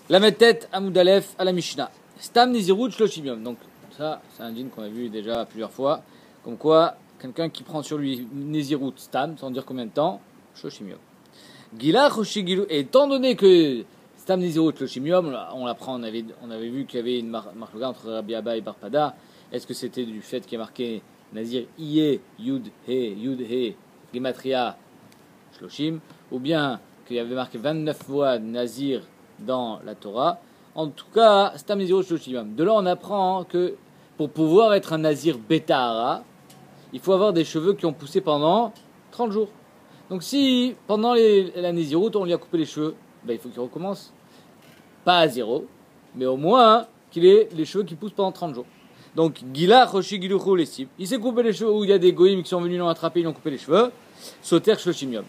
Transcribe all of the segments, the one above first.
La tête à Moudalef à la Mishnah. Stam Nizirut Shloshim Yom. Donc, ça, c'est un dîne qu'on a vu déjà plusieurs fois. Comme quoi, quelqu'un qui prend sur lui Nizirut Stam, sans dire combien de temps, Shloshim Yom. Gila Choshigilu. Et étant donné que Stam Nizirut Shloshim Yom, on l'apprend, on avait vu qu'il y avait une marque entre Rabbi Abba et Barpada. Est-ce que c'était du fait qu'il y a marqué Nazir Iye Yud He Gematria Shloshim, ou bien qu'il y avait marqué 29 fois Nazir dans la Torah? En tout cas, Stam Nizirut Shloshim Yom. De là, on apprend que pour pouvoir être un Nazir Betahara, il faut avoir des cheveux qui ont poussé pendant 30 jours. Donc si pendant la Nizirut, on lui a coupé les cheveux, ben, il faut qu'il recommence. Pas à zéro, mais au moins qu'il ait les cheveux qui poussent pendant 30 jours. Donc, Gila, Roshi, Giluchu, les cibles. Il s'est coupé les cheveux, où il y a des goïms qui sont venus l'ont attrapé, ils l'ont coupé les cheveux. Soter, Shloshim Yom.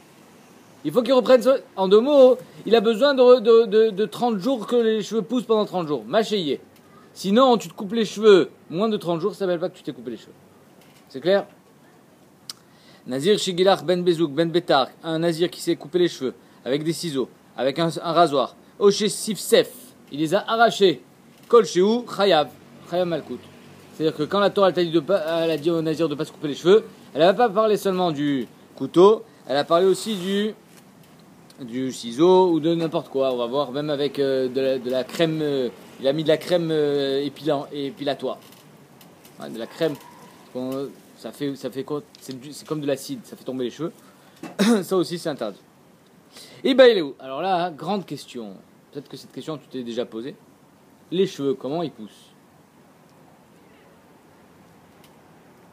Il faut qu'il reprenne, en deux mots, il a besoin de 30 jours que les cheveux poussent pendant 30 jours. Machéié. Sinon, tu te coupes les cheveux moins de 30 jours, ça ne s'appelle pas que tu t'es coupé les cheveux. C'est clair? Nazir, Shigilach, Ben Bezouk, Ben Betar, un nazir qui s'est coupé les cheveux, avec des ciseaux, avec un rasoir. Oché Sifsef, il les a arrachés. Kol Shehu, Chayav, Chayav Malkout. C'est-à-dire que quand la Torah elle a dit au nazir de ne pas se couper les cheveux, elle n'a pas parlé seulement du couteau, elle a parlé aussi du ciseau ou de n'importe quoi. On va voir, même avec de la crème, il a mis de la crème épilatoire. Ouais, de la crème, ça fait quoi? C'est comme de l'acide, ça fait tomber les cheveux. Ça aussi c'est interdit. Et ben il est où? Alors là, grande question. Peut-être que cette question tu t'es déjà posée. Les cheveux, comment ils poussent?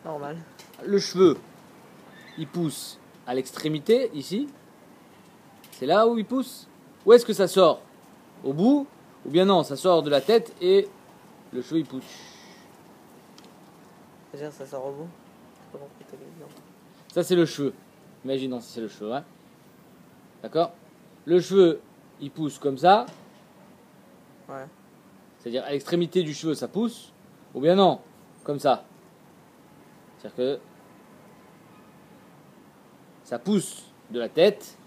Normal. Le cheveu, il pousse à l'extrémité, ici. C'est là où il pousse. Où est-ce que ça sort? Au bout? Ou bien non, ça sort de la tête et le cheveu il pousse. C'est-à-dire ça sort au bout? J'ai pas compris ta question. Ça c'est le cheveu. Imaginons si c'est le cheveu, hein. D'accord? Le cheveu, il pousse comme ça. Ouais. C'est-à-dire à l'extrémité du cheveu ça pousse. Ou bien non, comme ça. C'est-à-dire que ça pousse de la tête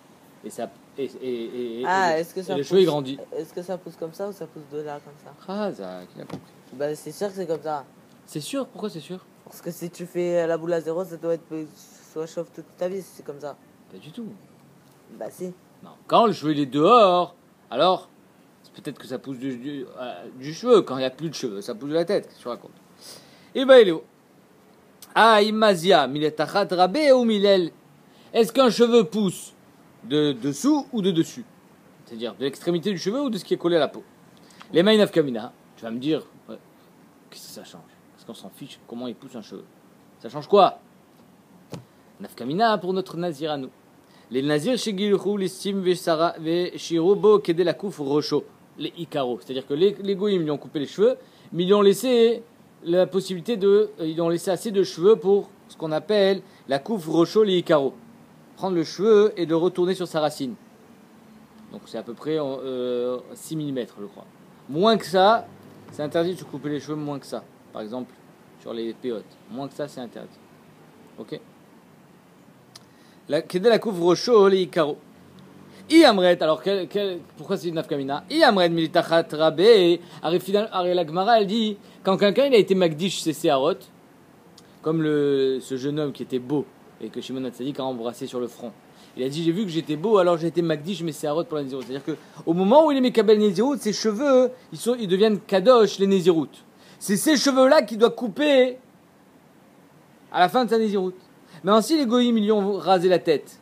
et ça est-ce que ça le pousse, cheveu il grandit. Est-ce que ça pousse comme ça ou ça pousse de là comme ça? Ah, ça, qui a compris. Bah c'est sûr que c'est comme ça. C'est sûr? Pourquoi c'est sûr? Parce que si tu fais la boule à zéro, ça doit être soit chauffe toute ta vie si c'est comme ça. Pas du tout. Bah si. Non. Quand le cheveu il est dehors, alors c'est peut-être que ça pousse du cheveu. Quand il n'y a plus de cheveux, ça pousse de la tête. Qu'est-ce que tu racontes? Et ben il est où? Ah, imazia, miletachat rabé ou milel. Est-ce qu'un cheveu pousse de dessous ou de dessus? C'est-à-dire de l'extrémité du cheveu ou de ce qui est collé à la peau? Les mains nafkamina, tu vas me dire, ouais, qu'est-ce que ça change? Parce qu'on s'en fiche comment il pousse un cheveu. Ça change quoi? Nafkamina pour notre nazir à nous. Les nazirs chez Gilchou, les sim veshirobo kede la kouf rocho, les ikaro. C'est-à-dire que les goïms lui ont coupé les cheveux, mais ils lui ont laissé la possibilité ils ont laissé assez de cheveux pour ce qu'on appelle la kouf rocho, les ikaro. Prendre le cheveu et de retourner sur sa racine. Donc c'est à peu près 6 mm, je crois. Moins que ça, c'est interdit de se couper les cheveux moins que ça. Par exemple, sur les péotes. Moins que ça, c'est interdit. Ok? Kedé la couvre chaud, les carreaux. Iamret, alors pourquoi c'est une nafkamina? Iamret militachat rabé. La Gemara, elle dit, quand quelqu'un il a été magdish c'est Seharot, comme ce jeune homme qui était beau et que Shimon Hatzadik a embrassé sur le front. Il a dit, j'ai vu que j'étais beau, alors j'ai été magdish mais Seharot pour la Nézirut. C'est-à-dire qu'au moment où il est Mekabel Nézirut, ses cheveux, ils deviennent kadosh les Nézirut. C'est ces cheveux-là qu'il doit couper à la fin de sa Nézirut. Mais si les goïms ils lui ont rasé la tête,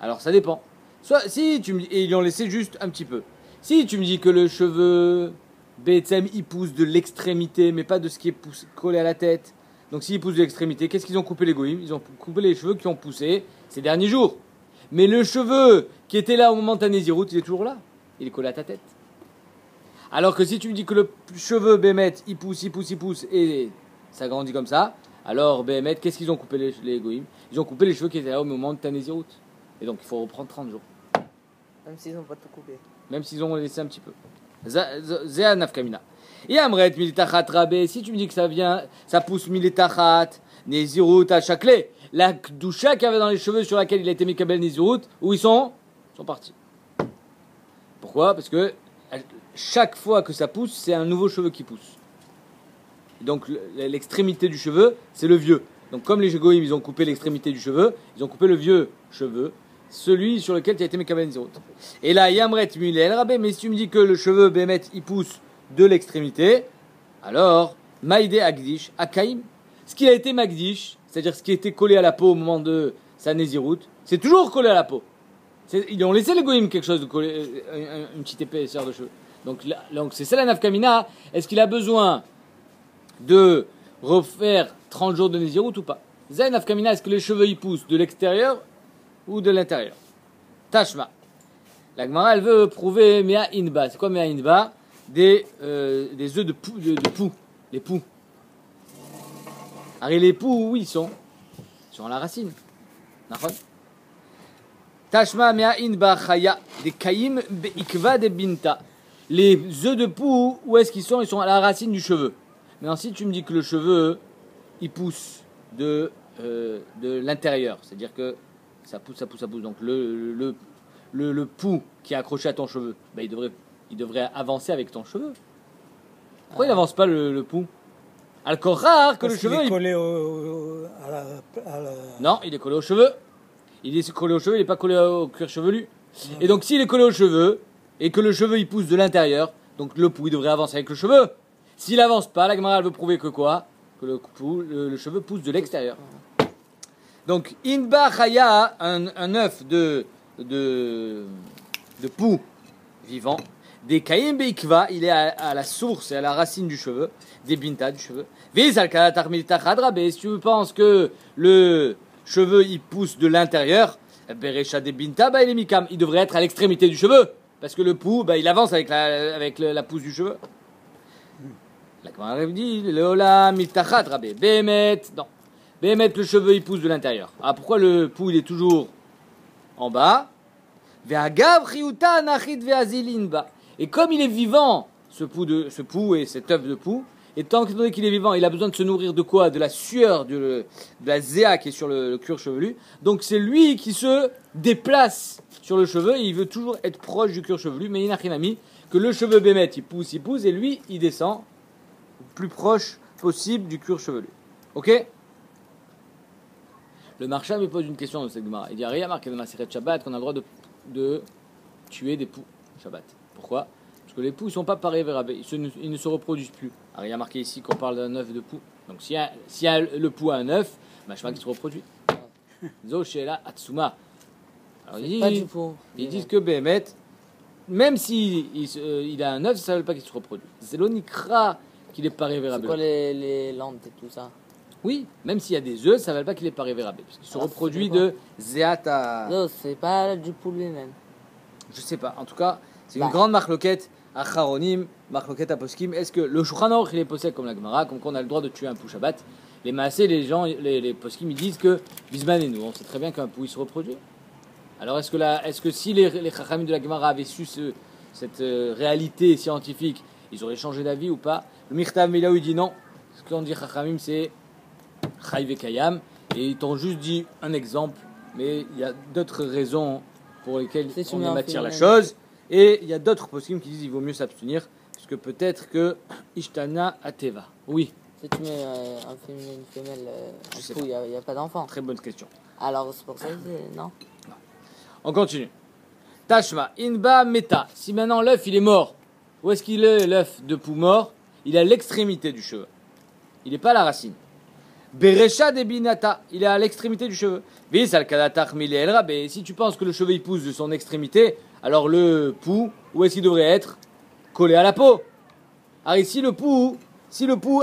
alors ça dépend. Soit si tu me dis, et ils lui ont laissé juste un petit peu. Si tu me dis que le cheveu BTM il pousse de l'extrémité, mais pas de ce qui est collé à la tête. Donc s'il pousse de l'extrémité, qu'est-ce qu'ils ont coupé les goïms? Ils ont coupé les cheveux qui ont poussé ces derniers jours. Mais le cheveu qui était là au moment de ta Nézirut, il est toujours là. Il est collé à ta tête. Alors que si tu me dis que le cheveu Bémet il pousse et ça grandit comme ça. Alors, Béhémet, qu'est-ce qu'ils ont coupé les goïms? Ils ont coupé les cheveux qui étaient là au moment de ta Nézirut. Et donc, il faut reprendre 30 jours. Même s'ils n'ont pas tout coupé. Même s'ils ont laissé un petit peu. Zéa nafkamina. Et Amret, militachat rabé, si tu me dis que ça pousse militachat, Nézirut à chaclé, la kdusha qu'il y avait dans les cheveux sur laquelle il a été Mekabel Nézirut, où ils sont partis. Pourquoi? Parce que chaque fois que ça pousse, c'est un nouveau cheveu qui pousse. Donc l'extrémité du cheveu, c'est le vieux. Donc comme les goïms, ils ont coupé l'extrémité du cheveu, ils ont coupé le vieux cheveu, celui sur lequel tu as été Mekabel Nezirut. Et là, Yamret Mulel Rabé, mais si tu me dis que le cheveu Bémet, il pousse de l'extrémité, alors, Maïde Agdish, Akaim, ce qui a été Magdish, c'est-à-dire ce qui était collé à la peau au moment de sa Nezirut, c'est toujours collé à la peau. Ils ont laissé les goïms quelque chose de collé, une petite épaisseur de cheveux. Donc c'est ça la nafkamina. Est-ce qu'il a besoin de refaire 30 jours de Nézirut ou pas? Zay nafkamina, est-ce que les cheveux ils poussent de l'extérieur ou de l'intérieur? Tashma. La Gemara elle veut prouver Mea Inba. C'est quoi Mea Inba? Des œufs de poux, les poux. Alors les poux, où ils sont? Ils sont à la racine. D'accord? Tashma Mea Inba Chaya. Des Kaïm Beikva de Binta. Les œufs de poux, où est-ce qu'ils sont? Ils sont à la racine du cheveu. Mais ensuite, tu me dis que le cheveu, il pousse de l'intérieur. C'est-à-dire que ça pousse. Donc le poux qui est accroché à ton cheveu, ben, il devrait avancer avec ton cheveu. Pourquoi il n'avance pas le poux? Alors rare que le cheveu... Il est collé Non, il est collé au cheveu. Il est collé au cheveu, il n'est pas collé au cuir chevelu. Et donc s'il est collé au cheveu, et que le cheveu il pousse de l'intérieur, donc le poux il devrait avancer avec le cheveu. S'il avance pas, la Gemara elle veut prouver que quoi? Que le cheveu pousse de l'extérieur. Donc Inba Chaya, un œuf de poux vivant. Des Kaïm Beikva, il est à la source et à la racine du cheveu. Des Binta du cheveu. Si tu penses que le cheveu il pousse de l'intérieur, Berecha des Binta, il est Mikam. Il devrait être à l'extrémité du cheveu. Parce que le poux, il avance avec la pousse du cheveu. La Gemara dit, Leola mitachat rabé. Bémet, non. Bémet, le cheveu, il pousse de l'intérieur. Ah, pourquoi le poux, il est toujours en bas? Et comme il est vivant, ce poux et cet œuf de poux, et tant donné qu'il est vivant, il a besoin de se nourrir de quoi? De la sueur, de la zéa qui est sur le cuir chevelu. Donc c'est lui qui se déplace sur le cheveu et il veut toujours être proche du cuir chevelu. Mais Inachinami, que le cheveu bémet, il pousse, et lui, il descend le plus proche possible du cuir chevelu. Ok? Le marchand me pose une question dans cette Gemara. Il dit, il y a marqué dans la Maseret Shabbat qu'on a le droit de tuer des poux Shabbat. Pourquoi? Parce que les poux ne sont pas pareils vers Rabé, ils ne se reproduisent plus. Alors il y a marqué ici qu'on parle d'un œuf de poux. Donc s'il y a le poux a un œuf, je sais qui se reproduit. Zoshela Atsuma. Alors ils disent que Bémet, même s'il il a un œuf, ça ne veut pas qu'il se reproduit. C'est l'onikra qu'il est pareil vers Rabé. C'est quoi les landes et tout ça? Oui, même s'il y a des œufs, ça ne veut pas qu'il est pareil vers Rabé. Parce qu'il se reproduit de Zéata. Non, c'est pas du poulet même. Je sais pas. En tout cas, c'est une grande marloquette à Charonim, marloquette à Poskim. Est-ce que le Shulchan Aruch il est possède comme la Gemara, comme qu'on a le droit de tuer un pou Shabbat? Les Maasé, les gens, les Poskim, ils disent que Bisman et nous, on sait très bien qu'un pou il se reproduit. Alors est-ce que si les Chachamim de la Gemara avaient su cette réalité scientifique, ils auraient changé d'avis ou pas? Le Mirtav Milaou il dit non. Ce qu'on dit Chachamim c'est Chai Vekayam et ils t'ont juste dit un exemple, mais il y a d'autres raisons pour lesquelles on émattire la chose. Et il y a d'autres poskim qui disent qu'il vaut mieux s'abstenir, parce que peut-être que Ishtana Ateva. Oui. Si tu mets une femelle en pou, il n'y a pas d'enfant. Très bonne question. Alors c'est pour ça que non. On continue. Tashma, Inba Meta. Si maintenant l'œuf il est mort, où est-ce qu'il est l'œuf de pou mort? Il est à l'extrémité du cheveu. Il n'est pas à la racine. Berecha de Binata, il est à l'extrémité du cheveu. Si tu penses que le cheveu il pousse de son extrémité, alors le pou, où est-ce qu'il devrait être? Collé à la peau. Alors ici le pou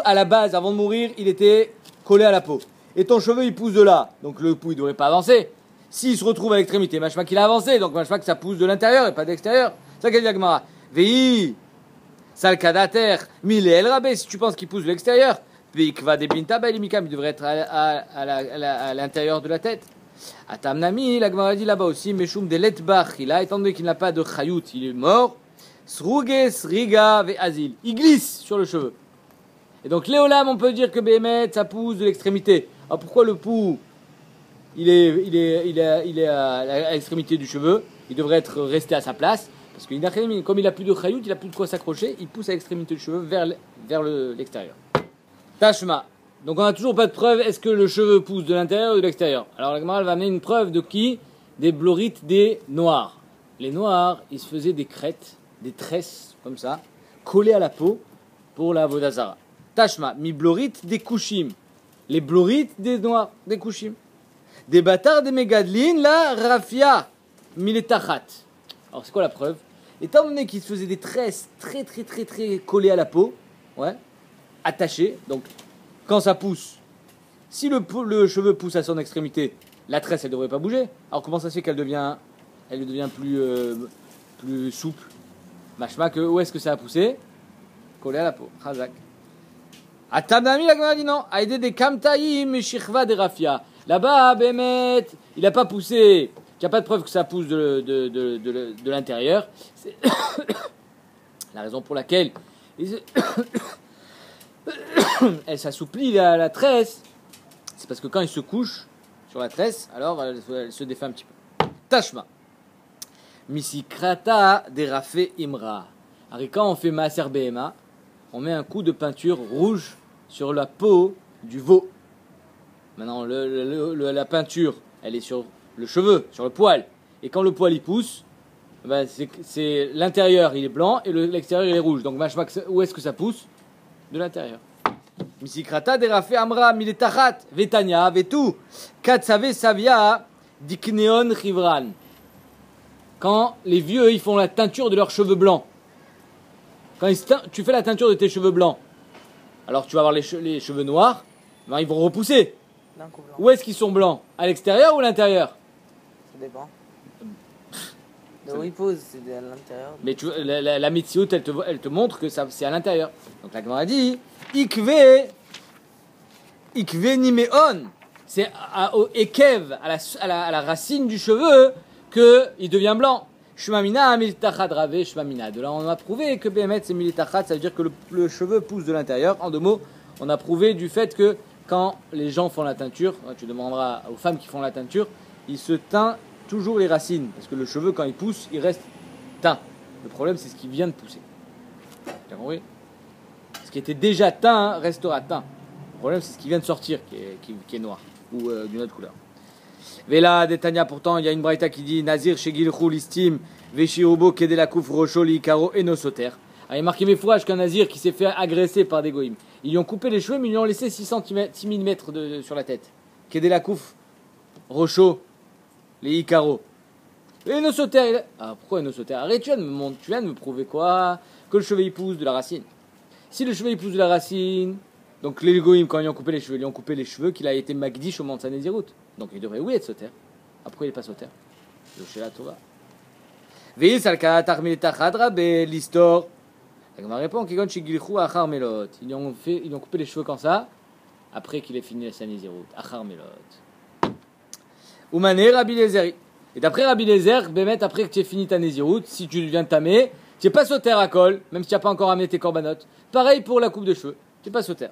à la base, avant de mourir, il était collé à la peau. Et ton cheveu il pousse de là, donc le pou il devrait pas avancer. S'il se retrouve à l'extrémité, machma qu'il a avancé, donc machma que ça pousse de l'intérieur et pas de l'extérieur. C'est ça qu'elle dit la Gemara. Vei, salkadater, mille el rabé, si tu penses qu'il pousse de l'extérieur. Il devrait être à l'intérieur de la tête. Atamnami, la Gemara dit là-bas aussi, Meshum de letbach, étant donné qu'il n'a pas de chayout, il est mort. Sruge, sriga, ve azil. Il glisse sur le cheveu. Et donc, Léolam, on peut dire que Béhémet, ça pousse de l'extrémité. Alors pourquoi le pou, il est à l'extrémité du cheveu? Il devrait être resté à sa place. Parce que comme il a plus de chayout, il a plus de quoi s'accrocher, il pousse à l'extrémité du cheveu vers l'extérieur. Tashma. Donc on n'a toujours pas de preuve, est-ce que le cheveu pousse de l'intérieur ou de l'extérieur? Alors la Gemara va amener une preuve de qui? Des blorites des noirs. Les noirs, ils se faisaient des crêtes, des tresses, comme ça, collées à la peau pour la Vodazara. Tashma, mi blorites des kushim. Les blorites des noirs, des kushim. Des bâtards des mégadlines, la rafia, miletachat. Alors c'est quoi la preuve? Étant donné qu'ils se faisaient des tresses très collées à la peau, ouais, attachées, donc quand ça pousse, si le cheveu pousse à son extrémité, la tresse elle devrait pas bouger. Alors comment ça se fait qu'elle devient plus souple? Machma que où est-ce que ça a poussé? Collé à la peau. Chazak. Atamnami la Gemara dit non. Aïdé des kamtaïm et shirva des rafia. Là-bas, Bémet, il n'a pas poussé. Il n'y a pas de preuve que ça pousse de l'intérieur. C'est la raison pour laquelle elle s'assouplit la tresse. C'est parce que quand il se couche sur la tresse, alors elle se défait un petit peu. Tashma. Misikrata derafé imra. Alors quand on fait maaser behema, on met un coup de peinture rouge sur la peau du veau. Maintenant, la peinture, elle est sur le cheveu, sur le poil. Et quand le poil il pousse, ben c'est l'intérieur il est blanc et l'extérieur il est rouge. Donc où est-ce que ça pousse? De l'intérieur. Misikrata derafé amra miletachat vetania vetu katsave savia dikneon chivran. Quand les vieux ils font la teinture de leurs cheveux blancs. Quand tu fais la teinture de tes cheveux blancs, alors tu vas avoir les cheveux noirs, ben ils vont repousser. Où est-ce qu'ils sont blancs? À l'extérieur ou à l'intérieur? Ça dépend. De où ils posent, c'est à l'intérieur. Mais la Mitsiout, elle te montre que c'est à l'intérieur. Donc la Gemara dit Ikve nimeon. C'est au Ekev, à la racine du cheveu, qu'il devient blanc. Shmamina militachat rave shmamina. De là, on a prouvé que Bémet c'est militachat, ça veut dire que le cheveu pousse de l'intérieur. En deux mots, on a prouvé du fait que quand les gens font la teinture, tu demanderas aux femmes qui font la teinture, ils se teignent toujours les racines. Parce que le cheveu, quand il pousse, il reste teint. Le problème, c'est ce qui vient de pousser. Tu as compris? Ce qui était déjà teint restera teint. Le problème, c'est ce qui vient de sortir qui est noir ou d'une autre couleur. Vela Detania, pourtant, il y a une braïta qui dit Nazir Shegilchou listim Veshirubo Kedelakouf Rocho Likaro Enosoter. Il est marqué mes fourrages qu'un nazir qui s'est fait agresser par des goïms. Ils lui ont coupé les cheveux, mais ils lui ont laissé 6 mm sur la tête. Kedelakouf Rocho les Icaro. Enosoter. Ah, pourquoi Enosoter? Arrête, tu viens de me prouver quoi? Que le cheveu il pousse de la racine. Si le cheveu il pousse de la racine, donc les goïms, quand ils ont coupé les cheveux, ils ont coupé les cheveux qu'il a été magdish au moment de sa nésiroute. Donc il devrait oui être sauter. Pourquoi il n'est pas sauter? Le chez la Torah. Veil salka tarmil tachadra be l'histoire. La Gemara répond qu'ils gilchou achar melot. Ils ont coupé les cheveux comme ça après qu'il ait fini sa nésiroute. Achar melot. Oumané Rabbi Lézer. Et d'après Rabbi Lézer, Bémet, après que tu aies fini ta nésiroute, si tu viens de tamer, tu n'es pas sauter à col, même si tu n'as pas encore amené tes corbanotes. Pareil pour la coupe de cheveux, tu n'es pas sauter.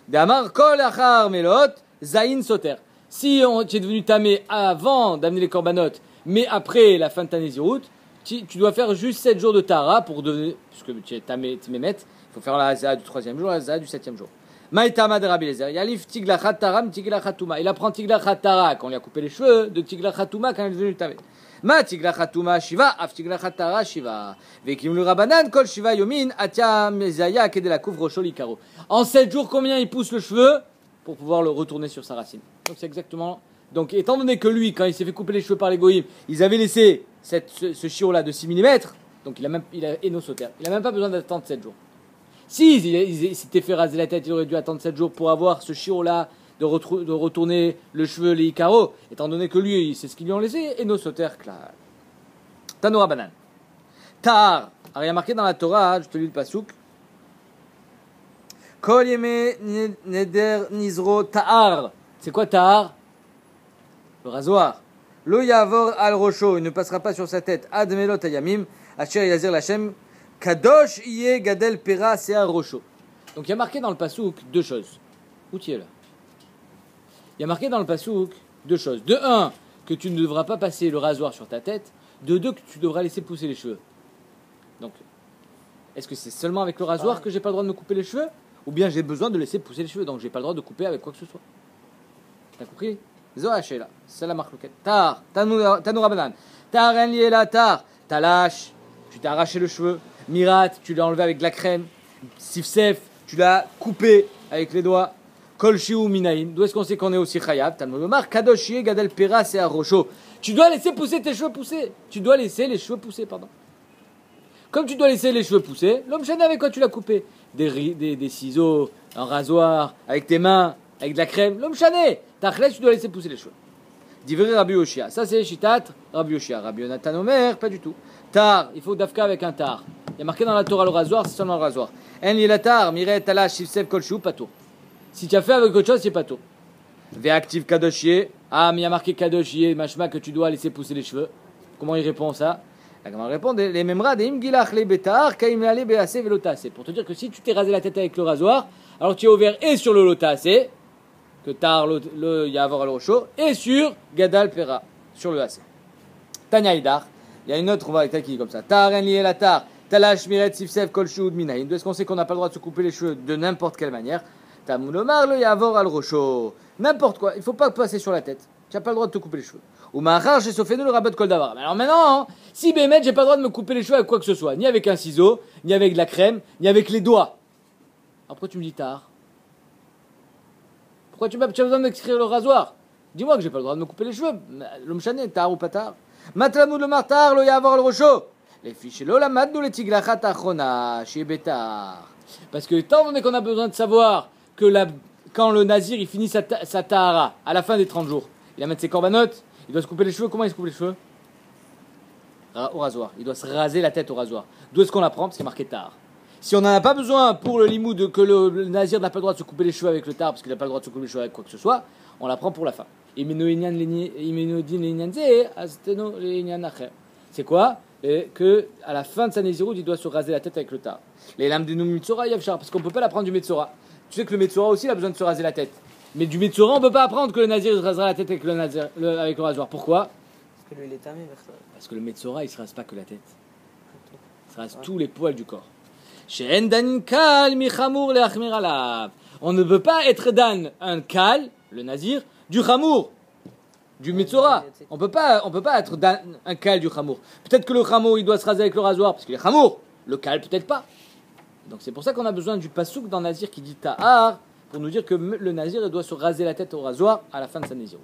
D'amar kol achar melot zain sauter. Si tu es devenu tamé avant d'amener les corbanotes, mais après la fin de ta nésiroute, tu dois faire juste 7 jours de tara pour devenir, puisque tu es tamé, tu m'émettes, il faut faire la hazaa du 3e jour, la hazaa du 7e jour. Maïtama de Rabbi Lézer, Yalif tiglachat taram tiglachatuma. Il apprend tiglachat tara quand on lui a coupé les cheveux, de tiglachatuma quand il est devenu tamé. Ma tiglachatuma shiva, af tiglachat tara shiva. Vekim le rabanan kol shiva yomin atia mezaya kedela couvre choli karo. En 7 jours, combien il pousse le cheveu pour pouvoir le retourner sur sa racine? Donc c'est exactement. Donc étant donné que lui, quand il s'est fait couper les cheveux par les goïms, ils avaient laissé ce chiot-là de 6 mm, donc il a énosoter. Il n'a même pas besoin d'attendre 7 jours. Si il s'était fait raser la tête, il aurait dû attendre 7 jours pour avoir ce chiot-là de retourner le cheveu, les icaros, étant donné que lui, c'est ce qu'ils lui ont laissé, énosoter, clair. Tanoura banane. Tar. Alors il y a marqué dans la Torah, je te lis le pasouk. Kol yeme neder nizro ta'ar. C'est quoi ta'ar? Le rasoir. Lo yavor al rocho, il ne passera pas sur sa tête. Ad melot ayamim, asher yazir lachem, kadosh iye gadel pera se'ar rocho. Donc il y a marqué dans le pasouk 2 choses. Où tu es là? Il y a marqué dans le pasouk 2 choses. De 1, que tu ne devras pas passer le rasoir sur ta tête. De 2, que tu devras laisser pousser les cheveux. Donc, est-ce que c'est seulement avec le rasoir que j'ai pas le droit de me couper les cheveux? Ou bien j'ai besoin de laisser pousser les cheveux, donc j'ai pas le droit de couper avec quoi que ce soit? T'as compris? Zohaché là, c'est la marque. Tar, Tanoura banane. Tar, en lié là, tar. T'as lâche, tu t'es arraché le cheveu. Mirat, tu l'as enlevé avec de la crème. Sifsef, tu l'as coupé avec les doigts. Kolshiou minaïn. D'où est-ce qu'on sait qu'on est aussi khayab? Talmud Kadoshie, Gadel Pera, c'est à Rocho. Tu dois laisser pousser tes cheveux pousser. Tu dois laisser les cheveux pousser, pardon. Comme tu dois laisser les cheveux pousser, l'homme chaîne avec quoi tu l'as coupé? Des ciseaux, un rasoir, avec tes mains, avec de la crème. L'homme chané, t'as tu dois laisser pousser les cheveux. Divrei Rabbi Yoshia. Ça c'est Shitat Rabbi Yoshia. Rabbi Yonatan Omer, pas du tout. Tar, il faut dafka avec un tar. Il y a marqué dans la Torah le rasoir, c'est seulement le rasoir. En lielatar, miret, talash, shivsev, kolchou, pas tout. Si tu as fait avec autre chose, c'est pas tout. Véactive kadoshie. Ah, mais il y a marqué kadoshie, machma, que tu dois laisser pousser les cheveux. Comment il répond ça? Comment il répond? Les memra, des imgilach, les bétar, kaim le bease, velotase. Pour te dire que si tu t'es rasé la tête avec le rasoir, alors tu es ouvert et sur le lotase, que tar, le yavar al rocho, et sur gadal pera, sur le as. Tanya idar. Il y a une autre variété qui est comme ça. Tar en lié la tar, talash miret sifsev kolchou minaïn. Est-ce qu'on sait qu'on n'a pas le droit de se couper les cheveux de n'importe quelle manière? Tamounomar le yavor al rocho. N'importe quoi. Il ne faut pas passer sur la tête. Tu n'as pas le droit de te couper les cheveux. Ou mahar chez Sofénou le rabat kol davar. Alors maintenant, hein, si Bémet, j'ai pas le droit de me couper les cheveux avec quoi que ce soit. Ni avec un ciseau, ni avec de la crème, ni avec les doigts. Après tu me dis tard. Pourquoi tu as besoin d'extraire le rasoir? Dis-moi que j'ai pas le droit de me couper les cheveux. L'homme chané, tard ou pas tard? Matlamou le martar, le yavor le rocho. Les fiches la madou le tiglachat achona, chez Bétar. Parce que étant donné qu'on a besoin de savoir que quand le nazir il finit sa tahara à la fin des 30 jours, il va mettre ses corbanotes, il doit se couper les cheveux. Comment il se coupe les cheveux? Au rasoir. Il doit se raser la tête au rasoir. D'où est-ce qu'on l'apprend? Parce qu'il est marqué tard. Si on n'en a pas besoin pour le limoud que le nazir n'a pas le droit de se couper les cheveux avec le tar, parce qu'il n'a pas le droit de se couper les cheveux avec quoi que ce soit, on l'apprend pour la fin. C'est quoi? Que à la fin de sa nézirut, il doit se raser la tête avec le tar. Les lames de nous Metzora, parce qu'on ne peut pas l'apprendre du Metzora. Tu sais que le Metzora aussi il a besoin de se raser la tête. Mais du Metzora, on ne peut pas apprendre que le nazir se rasera la tête avec le rasoir. Pourquoi? Parce que lui, il est tamé, parce que le Metzora, il ne se rase pas que la tête. Il se rase tous les poils du corps. On ne peut pas être dan un kal, le nazir, du chamour, du Metzora. On peut pas être dan un kal du chamour. Peut-être que le chamour, il doit se raser avec le rasoir, parce qu'il est chamour. Le kal, peut-être pas. Donc c'est pour ça qu'on a besoin du pasouk dans nazir qui dit ta'ar, pour nous dire que le nazir il doit se raser la tête au rasoir à la fin de sa nazirut.